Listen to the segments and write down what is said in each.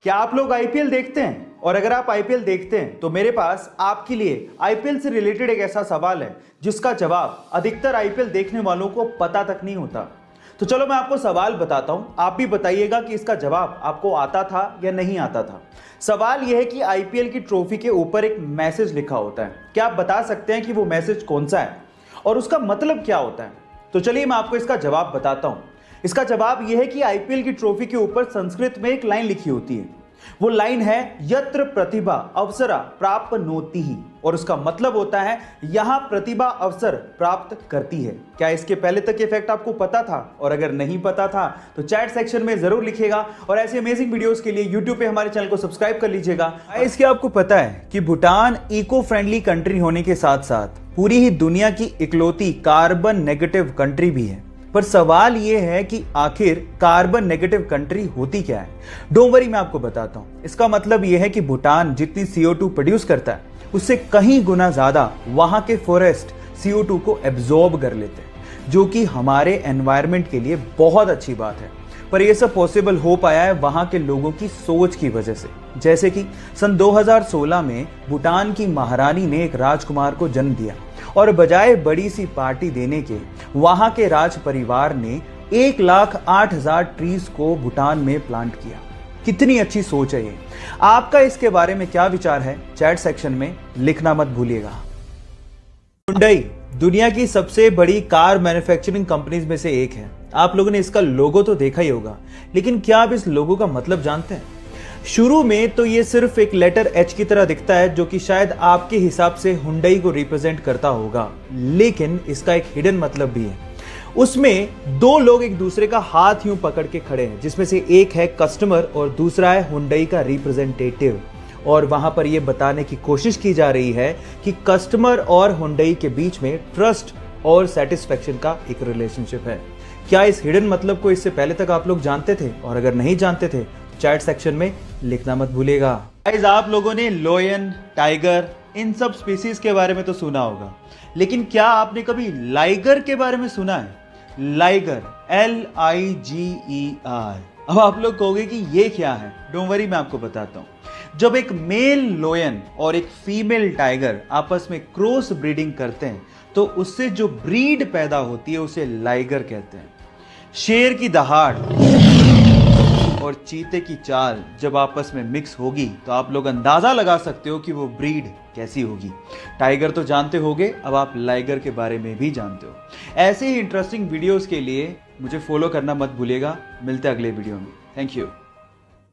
क्या आप लोग आईपीएल देखते हैं? और अगर आप आईपीएल देखते हैं तो मेरे पास आपके लिए आईपीएल से रिलेटेड एक ऐसा सवाल है जिसका जवाब अधिकतर आईपीएल देखने वालों को पता तक नहीं होता। तो चलो मैं आपको सवाल बताता हूं, आप भी बताइएगा कि इसका जवाब आपको आता था या नहीं आता था। सवाल यह है कि आईपीएल की ट्रॉफी के ऊपर एक मैसेज लिखा होता है। क्या आप बता सकते हैं कि वो मैसेज कौन सा है और उसका मतलब क्या होता है? तो चलिए मैं आपको इसका जवाब बताता हूं। इसका जवाब यह है कि आईपीएल की ट्रॉफी के ऊपर संस्कृत में एक लाइन लिखी होती है। वो लाइन है यत्र प्रतिभा अवसरा प्राप्नोति ही, और उसका मतलब होता है यहां प्रतिभा अवसर प्राप्त करती है। क्या इसके पहले तक ये फैक्ट आपको पता था? और अगर नहीं पता था तो चैट सेक्शन में जरूर लिखिएगा और ऐसे अमेजिंग वीडियोस के लिए यूट्यूब पे हमारे चैनल को सब्सक्राइब कर लीजिएगा। इसके आपको पता है कि भूटान इको फ्रेंडली कंट्री होने के साथ साथ पूरी ही दुनिया की इकलौती कार्बन नेगेटिव कंट्री भी है। पर सवाल यह है कि आखिर कार्बन नेगेटिव कंट्री होती क्या है? डोंट वरी, मैं आपको बताता हूं। इसका मतलब यह है कि भूटान जितनी CO2 प्रोड्यूस करता है उससे कहीं गुना ज्यादा वहां के फॉरेस्ट CO2 को एब्जॉर्ब कर लेते हैं, जो कि हमारे एनवायरनमेंट के लिए बहुत अच्छी बात है। पर यह सब पॉसिबल हो पाया है वहां के लोगों की सोच की वजह से। जैसे कि सन 2016 में भूटान की महारानी ने एक राजकुमार को जन्म दिया और बजाय बड़ी सी पार्टी देने के वहां के राज परिवार ने 1,08,000 ट्रीज को भूटान में प्लांट किया। कितनी अच्छी सोच है ये। आपका इसके बारे में क्या विचार है? चैट सेक्शन में लिखना मत भूलिएगा। हुंडई दुनिया की सबसे बड़ी कार मैन्युफैक्चरिंग कंपनीज में से एक है। आप लोगों ने इसका लोगो तो देखा ही होगा, लेकिन क्या आप इस लोगो का मतलब जानते हैं? शुरू में तो ये सिर्फ एक लेटर H की तरह दिखता है, जो कि शायद आपके हिसाब से हुंडई को रिप्रेजेंट करता होगा, लेकिन इसका एक हिडन मतलब भी है। उसमें दो लोग एक दूसरे का हाथ यूं पकड़ के खड़े हैं, जिसमें से एक है कस्टमर और दूसरा है हुंडई का रिप्रेजेंटेटिव। और वहां पर यह बताने की कोशिश की जा रही है कि कस्टमर और हुंडई के बीच में ट्रस्ट और सेटिस्फेक्शन का एक रिलेशनशिप है। क्या इस हिडन मतलब को इससे पहले तक आप लोग जानते थे? और अगर नहीं जानते थे चैट सेक्शन में लिखना मत भूलिएगा। गाइस, आप लोगों ने लॉयन, टाइगर, इन सब स्पीसीज के बारे में तो सुना होगा, लेकिन क्या आपने कभी लाइगर के बारे में सुना है? Liger, LIGER। अब आप लोग कहोगे कि ये क्या है? डोंट वरी, मैं आपको बताता हूं। जब एक मेल लॉयन और एक फीमेल टाइगर आपस में क्रॉस ब्रीडिंग करते हैं तो उससे जो ब्रीड पैदा होती है उसे लाइगर कहते हैं। शेर की दहाड़ और चीते की चाल जब आपस में मिक्स होगी तो आप लोग अंदाजा लगा सकते हो कि वो ब्रीड कैसी होगी। टाइगर तो जानते होगे, अब आप लाइगर के बारे में भी जानते हो। ऐसे ही इंटरेस्टिंग वीडियोस के लिए मुझे फॉलो करना मत भूलिएगा। मिलते हैं अगले वीडियो में। Thank you.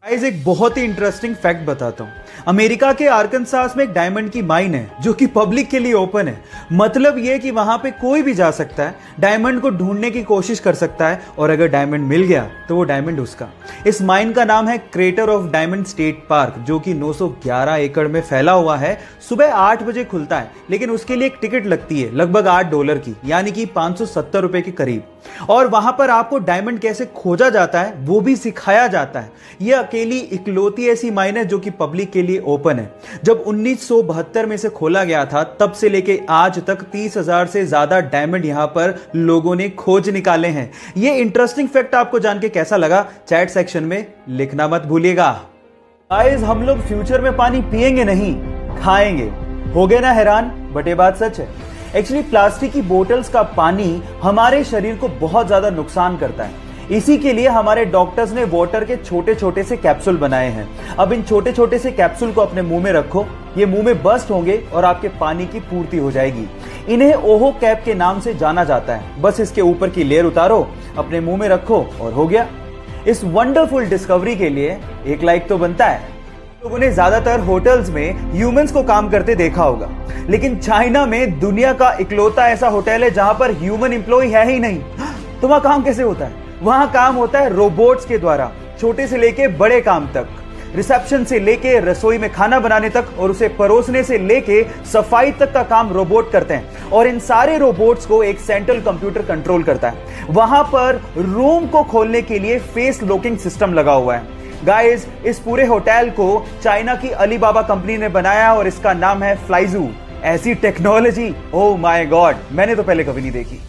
गाइस, एक बहुत ही इंटरेस्टिंग फैक्ट बताता हूं। अमेरिका के आर्कनसास में एक डायमंड की माइन है जो कि पब्लिक के लिए ओपन है। मतलब यह कि वहां पे कोई भी जा सकता है, डायमंड को ढूंढने की कोशिश कर सकता है, और अगर डायमंड मिल गया तो वो डायमंड उसका। इस माइन का नाम है crater of diamond state park, जो कि 911 एकड़ में फैला हुआ है। सुबह 8 बजे खुलता है, लेकिन उसके लिए एक टिकट लगती है लगभग $8 की, यानी कि 570 रुपए के करीब। और वहां पर आपको डायमंड कैसे खोजा जाता है वो भी सिखाया जाता है। यह अकेली इकलौती ऐसी माइन है जो कि पब्लिक के लिए ओपन है। जब 1972 में से खोला गया था, तब से लेके आज तक 30,000 से ज्यादा डायमंड यहां पर लोगों ने खोज निकाले हैं। यह इंटरेस्टिंग फैक्ट आपको जान के कैसा लगा? चैट सेक्शन में लिखना मत भूलिएगा। गाइस, हम लोग फ्यूचर में पानी पिएंगे नहीं, खाएंगे। हो गए ना हैरान? बट ये बात सच है। एक्चुअली प्लास्टिक की बोतल्स का पानी हमारे शरीर को बहुत ज्यादा नुकसान करता है। इसी के लिए हमारे डॉक्टर्स ने वाटर के छोटे छोटे से कैप्सूल बनाए हैं। अब इन छोटे छोटे से कैप्सूल को अपने मुंह में रखो, ये मुंह में बस्ट होंगे और आपके पानी की पूर्ति हो जाएगी। इन्हें ओहो कैप के नाम से जाना जाता है। बस इसके ऊपर की लेयर उतारो, अपने मुंह में रखो और हो गया। इस वंडरफुल डिस्कवरी के लिए एक लाइक तो बनता है। लोगों ने ज्यादातर होटल्स में ह्यूमंस को काम करते देखा होगा, लेकिन चाइना में दुनिया का इकलौता ऐसा होटल है जहां पर ह्यूमन एम्प्लॉय है ही नहीं। तो वहां काम कैसे होता है? वहां काम होता है रोबोट्स के द्वारा, छोटे से लेके बड़े काम तक। रिसेप्शन से लेके रसोई में खाना बनाने तक और उसे परोसने से लेके सफाई तक का काम रोबोट करते हैं। और इन सारे रोबोट्स को एक सेंट्रल कंप्यूटर कंट्रोल करता है। वहां पर रूम को खोलने के लिए फेस लॉकिंग सिस्टम लगा हुआ है। गाइस, इस पूरे होटल को चाइना की अलीबाबा कंपनी ने बनाया और इसका नाम है फ्लाइजू। ऐसी टेक्नोलॉजी, ओह माय गॉड, मैंने तो पहले कभी नहीं देखी।